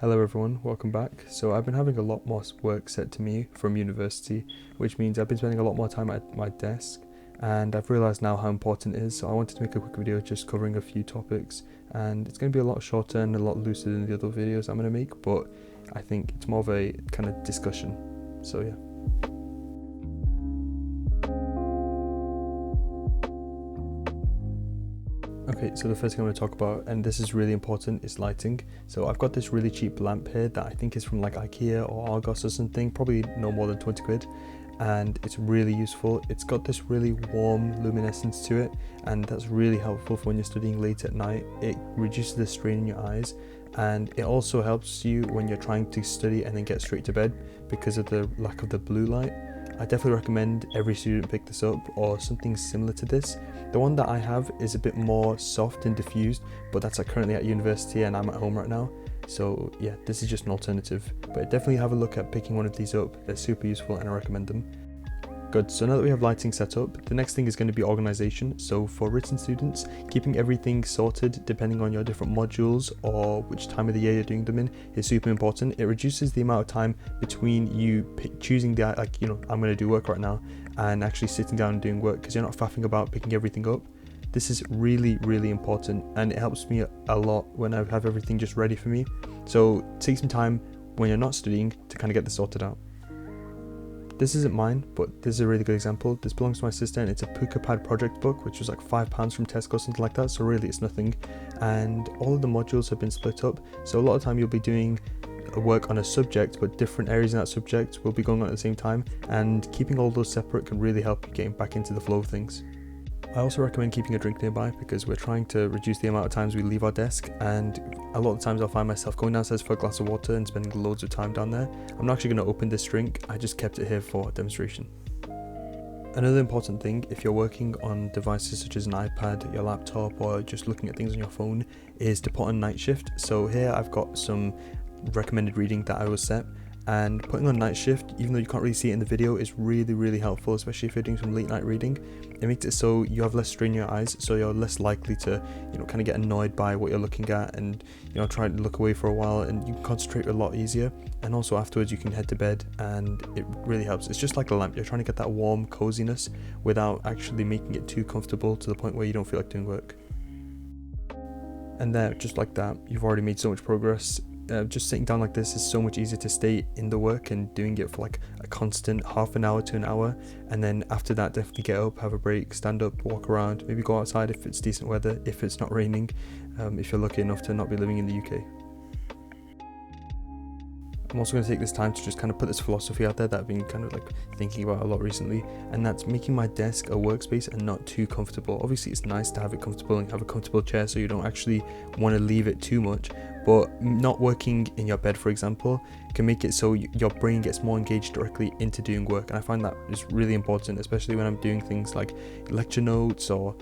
Hello everyone, welcome back. So I've been having a lot more work set to me from university, which means I've been spending a lot more time at my desk, and I've realised now how important it is. So I wanted to make a quick video just covering a few topics, and it's going to be a lot shorter and a lot looser than the other videos I'm going to make, but I think it's more of a kind of discussion. So yeah. Okay, so the first thing I'm going to talk about, and this is really important, is lighting. So I've got this really cheap lamp here that I think is from like IKEA or Argos or something, probably no more than 20 quid. And it's really useful. It's got this really warm luminescence to it, and that's really helpful for when you're studying late at night. It reduces the strain in your eyes, and it also helps you when you're trying to study and then get straight to bed because of the lack of the blue light. I definitely recommend every student pick this up or something similar to this. The one that I have is a bit more soft and diffused, but that's currently at university and I'm at home right now. So yeah, this is just an alternative, but definitely have a look at picking one of these up. They're super useful and I recommend them. Good, so now that we have lighting set up, the next thing is going to be organization. So for written students, keeping everything sorted depending on your different modules or which time of the year you're doing them in is super important. It reduces the amount of time between you choosing the, I'm going to do work right now, and actually sitting down and doing work, because you're not faffing about picking everything up. This is really, really important, and it helps me a lot when I have everything just ready for me. So take some time when you're not studying to kind of get this sorted out. This isn't mine, but this is a really good example. This belongs to my sister, and it's a Puka Pad project book, which was like £5 from Tesco or something like that, so really it's nothing. And all of the modules have been split up, so a lot of time you'll be doing work on a subject, but different areas in that subject will be going on at the same time, and keeping all those separate can really help you getting back into the flow of things. I also recommend keeping a drink nearby, because we're trying to reduce the amount of times we leave our desk, and a lot of times I'll find myself going downstairs for a glass of water and spending loads of time down there. I'm not actually going to open this drink, I just kept it here for demonstration. Another important thing, if you're working on devices such as an iPad, your laptop, or just looking at things on your phone, is to put on night shift. So here I've got some recommended reading that I will set. And putting on night shift, even though you can't really see it in the video, is really, really helpful, especially if you're doing some late night reading. It makes it so you have less strain in your eyes, so you're less likely to, kind of get annoyed by what you're looking at, and, try to look away for a while, and you can concentrate a lot easier. And also afterwards you can head to bed, and it really helps. It's just like a lamp. You're trying to get that warm coziness without actually making it too comfortable to the point where you don't feel like doing work. And there, just like that, you've already made so much progress. Just sitting down like this is so much easier to stay in the work and doing it for like a constant half an hour to an hour, and then after that definitely get up, have a break, stand up, walk around, maybe go outside if it's decent weather, if it's not raining, if you're lucky enough to not be living in the UK. I'm also going to take this time to just kind of put this philosophy out there that I've been kind of like thinking about a lot recently, and that's making my desk a workspace and not too comfortable. Obviously it's nice to have it comfortable and have a comfortable chair so you don't actually want to leave it too much, but not working in your bed, for example, can make it so your brain gets more engaged directly into doing work, and I find that is really important, especially when I'm doing things like lecture notes or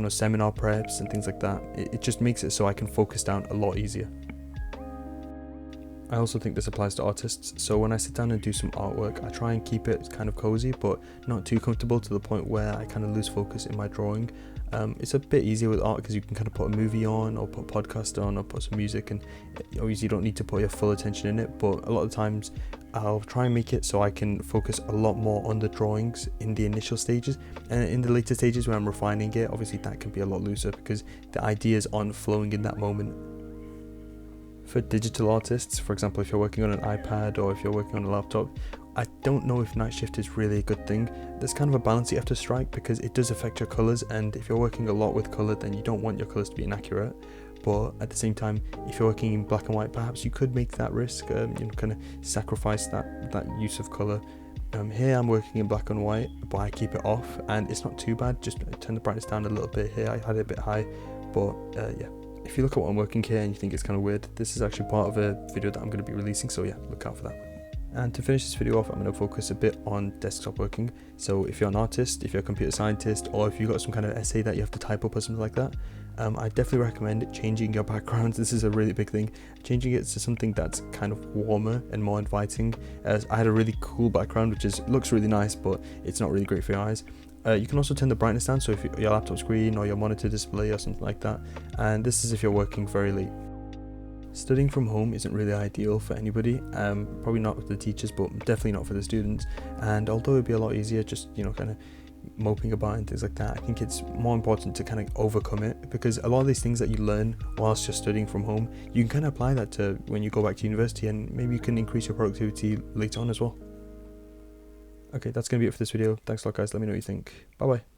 seminar preps and things like that. It just makes it so I can focus down a lot easier. I also think this applies to artists, so when I sit down and do some artwork, I try and keep it kind of cozy but not too comfortable to the point where I kind of lose focus in my drawing. It's a bit easier with art because you can kind of put a movie on or put a podcast on or put some music, and obviously you don't need to put your full attention in it, but a lot of times I'll try and make it so I can focus a lot more on the drawings in the initial stages, and in the later stages when I'm refining it, obviously that can be a lot looser because the ideas aren't flowing in that moment. For digital artists, for example, if you're working on an iPad or if you're working on a laptop, I don't know if night shift is really a good thing. There's kind of a balance you have to strike because it does affect your colours, and if you're working a lot with colour then you don't want your colours to be inaccurate. But at the same time, if you're working in black and white, perhaps you could make that risk, kind of sacrifice that use of colour. Here I'm working in black and white, but I keep it off and it's not too bad. Just turn the brightness down a little bit here. I had it a bit high, but yeah. If you look at what I'm working here and you think it's kind of weird, this is actually part of a video that I'm going to be releasing, so yeah, look out for that. And to finish this video off, I'm going to focus a bit on desktop working. So if you're an artist, if you're a computer scientist, or if you've got some kind of essay that you have to type up or something like that, I definitely recommend changing your background. This is a really big thing. Changing it to something that's kind of warmer and more inviting. As I had a really cool background, which looks really nice, but it's not really great for your eyes. You can also turn the brightness down, so if your laptop screen or your monitor display or something like that, and this is if you're working very late. Studying from home isn't really ideal for anybody, probably not for the teachers, but definitely not for the students. And although it'd be a lot easier just, you know, kind of moping about and things like that, I think it's more important to kind of overcome it, because a lot of these things that you learn whilst you're studying from home, you can kind of apply that to when you go back to university, and maybe you can increase your productivity later on as well. Okay, that's going to be it for this video. Thanks a lot, guys. Let me know what you think. Bye bye.